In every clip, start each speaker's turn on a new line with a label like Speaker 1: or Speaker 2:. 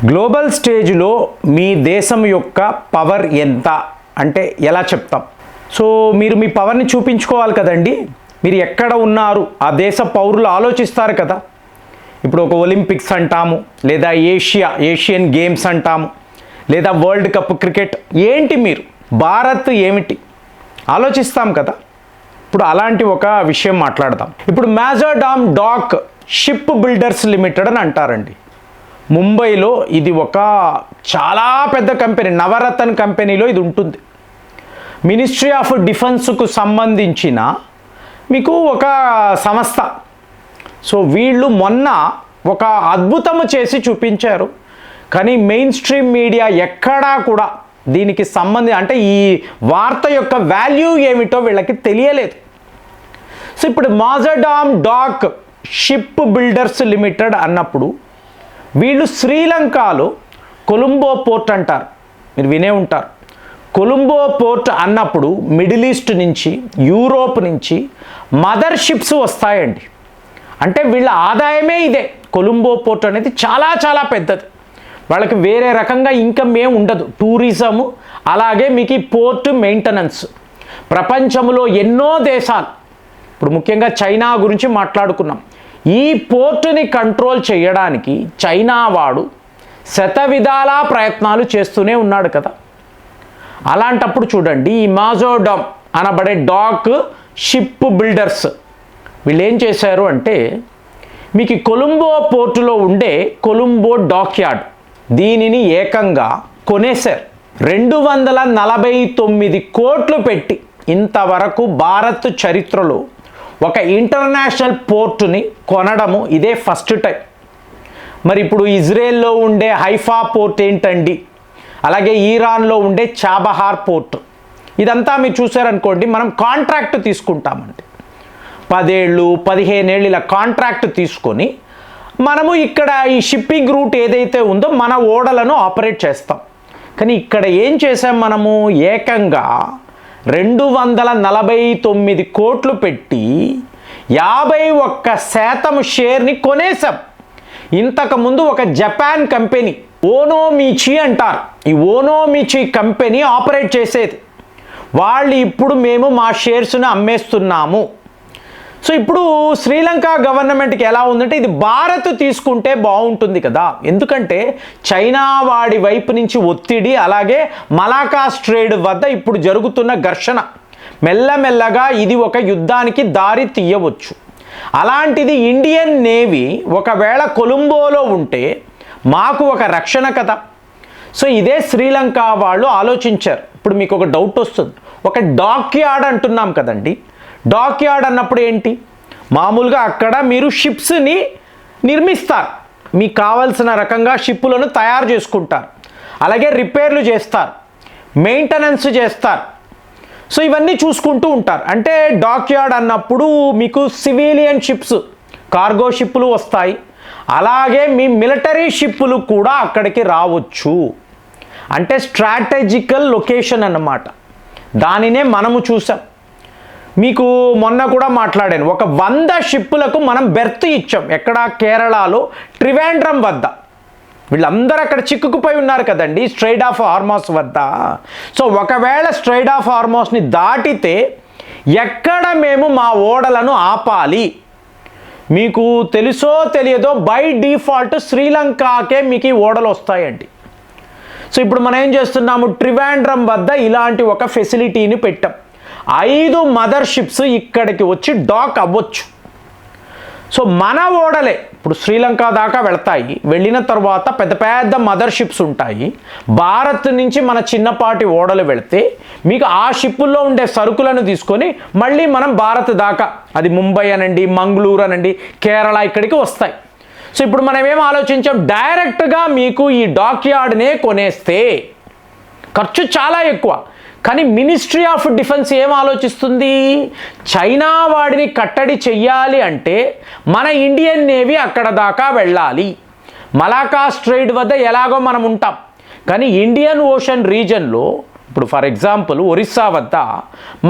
Speaker 1: Global స్టేజ్లో మీ దేశం యొక్క పవర్ ఎంత అంటే ఎలా చెప్తాం? సో మీరు మీ పవర్ని చూపించుకోవాలి కదండి. మీరు ఎక్కడ ఉన్నారు ఆ దేశ పౌరులు ఆలోచిస్తారు కదా. ఇప్పుడు ఒక ఒలింపిక్స్ అంటాము, లేదా ఏషియన్ గేమ్స్ అంటాము, లేదా వరల్డ్ కప్ క్రికెట్. ఏంటి మీరు భారత్ ఏమిటి ఆలోచిస్తాం కదా. ఇప్పుడు అలాంటి ఒక విషయం మాట్లాడదాం. ఇప్పుడు మాజాడామ్ డాక్ షిప్ బిల్డర్స్ లిమిటెడ్ అని అంటారండి. ముంబైలో ఇది ఒక చాలా పెద్ద కంపెనీ, నవరత్న కంపెనీలో ఇది ఉంటుంది. మినిస్ట్రీ ఆఫ్ డిఫెన్స్కు సంబంధించిన మీకు ఒక సంస్థ. సో వీళ్ళు మొన్న ఒక అద్భుతము చేసి చూపించారు, కానీ మెయిన్ స్ట్రీమ్ మీడియా ఎక్కడా కూడా దీనికి అంటే ఈ వార్త యొక్క వాల్యూ ఏమిటో వీళ్ళకి తెలియలేదు. సో ఇప్పుడు మాజాడామ్ డాక్ షిప్ బిల్డర్స్ లిమిటెడ్ అన్నప్పుడు వీళ్ళు శ్రీలంకలో కొలంబో పోర్ట్ అంటారు, మీరు వినే ఉంటారు. కొలంబో పోర్ట్ అన్నప్పుడు మిడిల్ ఈస్ట్ నుంచి, యూరోప్ నుంచి మదర్ షిప్స్ వస్తాయండి. అంటే వీళ్ళ ఆదాయమే ఇదే. కొలంబో పోర్ట్ అనేది చాలా చాలా పెద్దది. వాళ్ళకి వేరే రకంగా ఇన్కమ్ ఏం ఉండదు. టూరిజము, అలాగే మీకు ఈ పోర్ట్ మెయింటెనెన్స్. ప్రపంచంలో ఎన్నో దేశాలు, ఇప్పుడు ముఖ్యంగా చైనా గురించి మాట్లాడుకున్నాం. ఈ పోర్టుని కంట్రోల్ చేయడానికి చైనా వాడు శతవిధాలా ప్రయత్నాలు చేస్తూనే ఉన్నాడు కదా. అలాంటప్పుడు చూడండి, ఈ మాజోడామ్ అనబడే డాక్ షిప్ బిల్డర్స్ వీళ్ళు ఏం చేశారు అంటే, మీకు కొలంబో పోర్టులో ఉండే కొలంబో డాక్ యార్డ్ దీనిని ఏకంగా కొనేశారు. 249 కోట్లు పెట్టి. ఇంతవరకు భారత్ చరిత్రలో ఒక ఇంటర్నేషనల్ పోర్టుని కొనడము ఇదే ఫస్ట్ టైం. మరి ఇప్పుడు ఇజ్రాయెల్లో ఉండే హైఫా పోర్ట్ ఏంటండి, అలాగే ఈరాన్లో ఉండే చాబహార్ పోర్ట్, ఇదంతా మీరు చూసారనుకోండి, మనం కాంట్రాక్ట్ తీసుకుంటామండి. 10 ఏళ్ళు 15 ఏళ్ళు ఇలా కాంట్రాక్ట్ తీసుకొని మనము ఇక్కడ ఈ షిప్పింగ్ రూట్ ఏదైతే ఉందో మన ఓడలను ఆపరేట్ చేస్తాం. కానీ ఇక్కడ ఏం చేసాం మనము, ఏకంగా 249 కోట్లు పెట్టి 51% షేర్ని కొనేసాం. ఇంతకుముందు ఒక జపాన్ కంపెనీ ఓనోమిచి అంటారు, ఈ ఓనోమిచి కంపెనీ ఆపరేట్ చేసేది. వాళ్ళు ఇప్పుడు మేము మా షేర్స్ను అమ్మేస్తున్నాము. సో ఇప్పుడు శ్రీలంక గవర్నమెంట్కి ఎలా ఉందంటే, ఇది భారత్ తీసుకుంటే బాగుంటుంది కదా. ఎందుకంటే చైనా వాడి వైపు నుంచి ఒత్తిడి, అలాగే మలాకా స్ట్రేట్ వద్ద ఇప్పుడు జరుగుతున్న ఘర్షణ, మెల్లమెల్లగా ఇది ఒక యుద్ధానికి దారి తీయవచ్చు. అలాంటిది ఇండియన్ నేవీ ఒకవేళ కొలంబోలో ఉంటే మాకు ఒక రక్షణ కదా. సో ఇదే శ్రీలంక వాళ్ళు ఆలోచించారు. ఇప్పుడు మీకు ఒక డౌట్ వస్తుంది, ఒక డాక్ యార్డ్ అంటున్నాం కదండి. డాక్ యార్డ్ అన్నప్పుడు ఏంటి, మామూలుగా అక్కడ మీరు షిప్స్ని నిర్మిస్తారు, మీకు కావాల్సిన రకంగా షిప్పులను తయారు చేసుకుంటారు, అలాగే రిపేర్లు చేస్తారు, మెయింటెనెన్స్ చేస్తారు. సో ఇవన్నీ చూసుకుంటూ ఉంటారు. అంటే డాక్ యార్డ్ అన్నప్పుడు మీకు సివిలియన్ షిప్స్, కార్గో షిప్పులు వస్తాయి, అలాగే మీ మిలిటరీ షిప్పులు కూడా అక్కడికి రావచ్చు. అంటే స్ట్రాటజికల్ లొకేషన్ అన్నమాట. దానినే మనము చూసాం. మీకు మొన్న కూడా మాట్లాడాను, ఒక 100 షిప్పులకు మనం బెర్త్ ఇచ్చాం. ఎక్కడ, కేరళలో ట్రివాండ్రం వద్ద. వీళ్ళందరూ అక్కడ చిక్కుకుపోయి ఉన్నారు కదండి, స్ట్రైట్ ఆఫ్ హార్మోస్ వద్ద. సో ఒకవేళ స్ట్రైట్ ఆఫ్ హార్మోస్ని దాటితే ఎక్కడ మేము మా ఓడలను ఆపాలి? మీకు తెలుసో తెలియదో బై డిఫాల్ట్ శ్రీలంకకే మీకు ఈ ఓడలు వస్తాయండి. సో ఇప్పుడు మనం ఏం చేస్తున్నాము, ట్రివాండ్రం వద్ద ఇలాంటి ఒక ఫెసిలిటీని పెట్టాం. 5 మదర్ షిప్స్ ఇక్కడికి వచ్చి డాక్ అవ్వచ్చు. సో మన ఓడలే ఇప్పుడు శ్రీలంక దాకా వెళ్తాయి. వెళ్ళిన తర్వాత పెద్ద పెద్ద మదర్ షిప్స్ ఉంటాయి. భారత్ నుంచి మన చిన్నపాటి ఓడలు వెళితే మీకు ఆ షిప్పుల్లో ఉండే సరుకులను తీసుకొని మళ్ళీ మనం భారత్ దాకా, అది ముంబై అనండి, మంగళూరు అనండి, కేరళ, ఇక్కడికి వస్తాయి. సో ఇప్పుడు మనం ఏం ఆలోచించాం, డైరెక్ట్గా మీకు ఈ డాక్ యార్డ్నే కొనేస్తే ఖర్చు చాలా ఎక్కువ. కానీ మినిస్ట్రీ ఆఫ్ డిఫెన్స్ ఏం ఆలోచిస్తుంది, చైనా వాడిని కట్టడి చెయ్యాలి అంటే మన ఇండియన్ నేవీ అక్కడ దాకా వెళ్ళాలి. మలాకా స్ట్రైట్ వద్ద ఎలాగో మనం ఉంటాం, కానీ ఇండియన్ ఓషన్ రీజన్లో ఇప్పుడు ఫర్ ఎగ్జాంపుల్ ఒరిస్సా వద్ద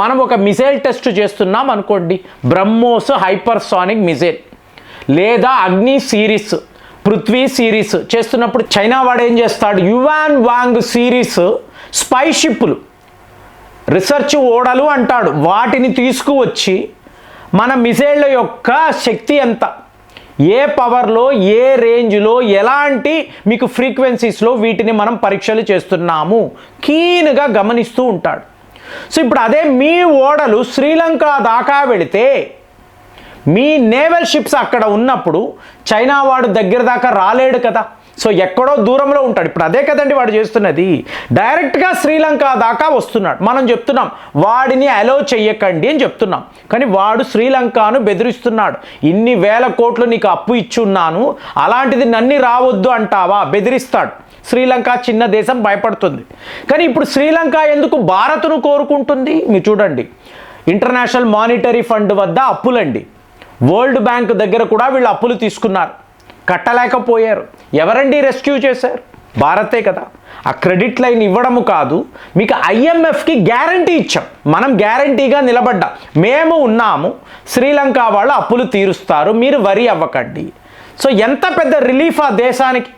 Speaker 1: మనం ఒక మిసైల్ టెస్ట్ చేస్తున్నాం అనుకోండి, బ్రహ్మోస్ హైపర్సానిక్ మిసైల్ లేదా అగ్ని సిరీస్, పృథ్వీ సిరీస్ చేస్తున్నప్పుడు చైనా వాడు ఏం చేస్తాడు, యువాన్ వాంగ్ సిరీస్ స్పై షిప్పులు, రీసెర్చ్ ఓడలు అంటాడు, వాటిని తీసుకువచ్చి మన మిసైళ్ళ యొక్క శక్తి ఎంత, ఏ పవర్లో, ఏ రేంజ్లో, ఎలాంటి మీకు ఫ్రీక్వెన్సీస్లో వీటిని మనం పరీక్షలు చేస్తున్నాము కీన్గా గమనిస్తూ ఉంటాడు. సో ఇప్పుడు అదే మీ ఓడలు శ్రీలంక దాకా వెళితే, మీ నేవల్ షిప్స్ అక్కడ ఉన్నప్పుడు చైనా వాడు దగ్గర దాకా రాలేడు కదా, సో ఎక్కడో దూరంలో ఉంటాడు. ఇప్పుడు అదే కదండి వాడు చేస్తున్నది, డైరెక్ట్గా శ్రీలంక దాకా వస్తున్నాడు. మనం చెప్తున్నాం వాడిని అలో చెయ్యకండి అని చెప్తున్నాం, కానీ వాడు శ్రీలంకను బెదిరిస్తున్నాడు. ఇన్ని వేల కోట్లు నీకు అప్పు ఇచ్చున్నాను, అలాంటిది నన్ను రావద్దు అంటావా, బెదిరిస్తాడు. శ్రీలంక చిన్న దేశం భయపడుతుంది. కానీ ఇప్పుడు శ్రీలంక ఎందుకు భారత్ను కోరుకుంటుంది? మీరు చూడండి, ఇంటర్నేషనల్ మానిటరీ ఫండ్ వద్ద అప్పులండి, వరల్డ్ బ్యాంక్ దగ్గర కూడా వీళ్ళు అప్పులు తీసుకున్నారు, కట్టలేకపోయారు. ఎవరండి రెస్క్యూ చేశారు? భారతే కదా. ఆ క్రెడిట్ లైన్ ఇవ్వడము కాదు, మీకు ఐఎంఎఫ్కి గ్యారంటీ ఇచ్చాం, మనం గ్యారంటీగా నిలబడ్డాం, మేము ఉన్నాము, శ్రీలంక వాళ్ళు అప్పులు తీరుస్తారు, మీరు వరి అవ్వకండి. సో ఎంత పెద్ద రిలీఫ్ ఆ దేశానికి.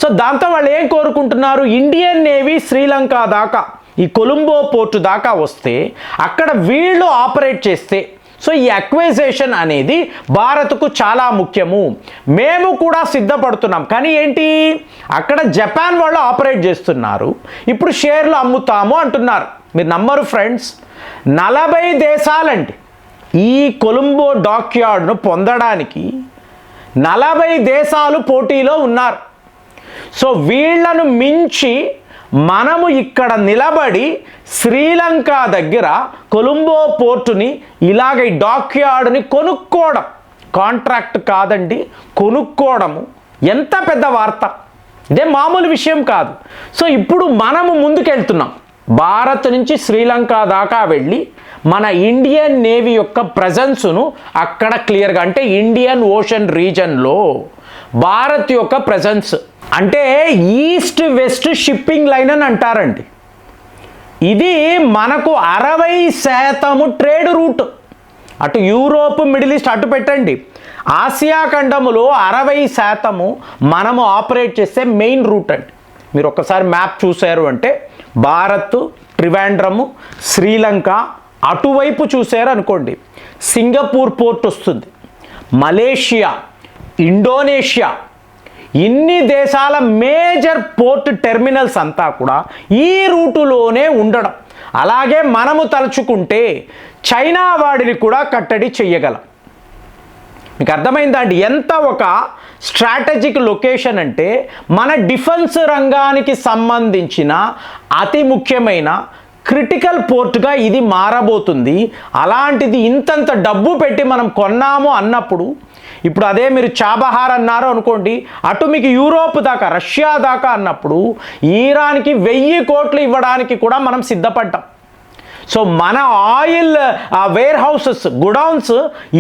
Speaker 1: సో దాంతో వాళ్ళు ఏం కోరుకుంటున్నారు, ఇండియన్ నేవీ శ్రీలంక దాకా, ఈ కొలంబో పోర్టు దాకా వస్తే అక్కడ వీళ్ళు ఆపరేట్ చేస్తే, సో ఈ అక్వైజేషన్ అనేది భారత్కు చాలా ముఖ్యము, మేము కూడా సిద్ధపడుతున్నాం. కానీ ఏంటి, అక్కడ జపాన్ వాళ్ళు ఆపరేట్ చేస్తున్నారు, ఇప్పుడు షేర్లు అమ్ముతాము అంటున్నారు. మీరు నమ్మరు ఫ్రెండ్స్, 40 దేశాలండి ఈ కొలంబో డాక్యార్డ్ను పొందడానికి 40 దేశాలు పోటీలో ఉన్నారు. సో వీళ్లను మించి మనము ఇక్కడ నిలబడి శ్రీలంక దగ్గర కొలంబో పోర్టుని ఇలాగ డాక్యార్డ్ని కొనుక్కోవడం, కాంట్రాక్ట్ కాదండి, కొనుక్కోవడము ఎంత పెద్ద వార్త, ఇదే మామూలు విషయం కాదు. సో ఇప్పుడు మనము ముందుకెళ్తున్నాం, భారత్ నుంచి శ్రీలంక దాకా వెళ్ళి మన ఇండియన్ నేవీ యొక్క ప్రజెన్స్ను అక్కడ క్లియర్గా, అంటే ఇండియన్ ఓషన్ రీజన్లో భారత్ యొక్క ప్రజెన్స్, అంటే ఈస్ట్ వెస్ట్ షిప్పింగ్ లైన్ అని అంటారండి. ఇది మనకు 60% ట్రేడ్ రూట్, అటు యూరోప్, మిడిల్ ఈస్ట్ అటు పెట్టండి, ఆసియా ఖండములో 60% మనము ఆపరేట్ చేసే మెయిన్ రూట్ అండి. మీరు ఒక్కసారి మ్యాప్ చూశారు అంటే భారత్, ట్రివాండ్రము, శ్రీలంక, అటువైపు చూశారు అనుకోండి సింగపూర్ పోర్ట్ వస్తుంది, మలేషియా, ఇండోనేషియా, ఇన్ని దేశాల మేజర్ పోర్ట్ టెర్మినల్స్ అంతా కూడా ఈ రూటులోనే ఉండడం. అలాగే మనము తలుచుకుంటే చైనా వాడిని కూడా కట్టడి చెయ్యగలం. మీకు అర్థమైందా అండి ఎంత ఒక స్ట్రాటజిక్ లొకేషన్ అంటే, మన డిఫెన్స్ రంగానికి సంబంధించిన అతి ముఖ్యమైన క్రిటికల్ పోర్టుగా ఇది మారబోతుంది. అలాంటిది ఇంతంత డబ్బు పెట్టి మనం కొన్నాము అన్నప్పుడు, ఇప్పుడు అదే మీరు చాబహార్ అన్నారు అనుకోండి, అటు మీకు యూరోప్ దాకా, రష్యా దాకా అన్నప్పుడు ఈరాన్కి 1000 కోట్లు ఇవ్వడానికి కూడా మనం సిద్ధపడ్డాం. సో మన oil warehouses, godowns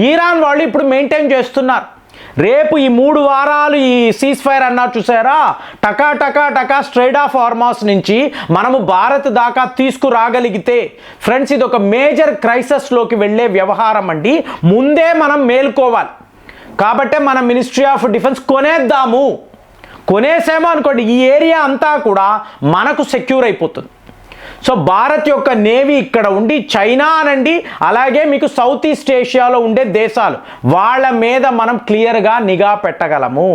Speaker 1: Iran వాళ్ళు ఇప్పుడు మెయింటైన్ చేస్తున్నారు. రేపు ఈ 3 వారాలు ఈ సీజ్ ఫైర్ అన్నారు చూసారా, టకా టకా టకా స్ట్రైట్ ఆఫ్ హార్మస్ నుంచి మనము భారత్ దాకా తీసుకురాగలిగితే ఫ్రెండ్స్, ఇది ఒక మేజర్ క్రైసిస్లోకి వెళ్ళే వ్యవహారం అండి. ముందే మనం మేల్కోవాలి. కాబట్టే మన మినిస్ట్రీ ఆఫ్ డిఫెన్స్ కొనేసామో అనుకోండి, ఈ ఏరియా అంతా కూడా మనకు సెక్యూర్ అయిపోతుంది. సో భారత్ యొక్క నేవీ ఇక్కడ ఉండి చైనా అనండి, అలాగే మీకు సౌత్ ఈస్ట్ ఏషియాలో ఉండే దేశాలు, వాళ్ళ మీద మనం క్లియర్గా నిఘా పెట్టగలము.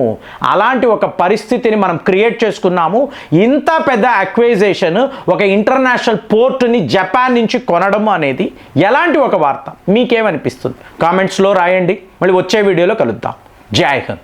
Speaker 1: అలాంటి ఒక పరిస్థితిని మనం క్రియేట్ చేసుకున్నాము. ఇంత పెద్ద అక్వైజేషన్, ఒక ఇంటర్నేషనల్ పోర్టుని జపాన్ నుంచి కొనడం అనేది ఎలాంటి ఒక వార్త, మీకేమనిపిస్తుంది? కామెంట్స్లో రాయండి. మళ్ళీ వచ్చే వీడియోలో కలుద్దాం. జై హింద్.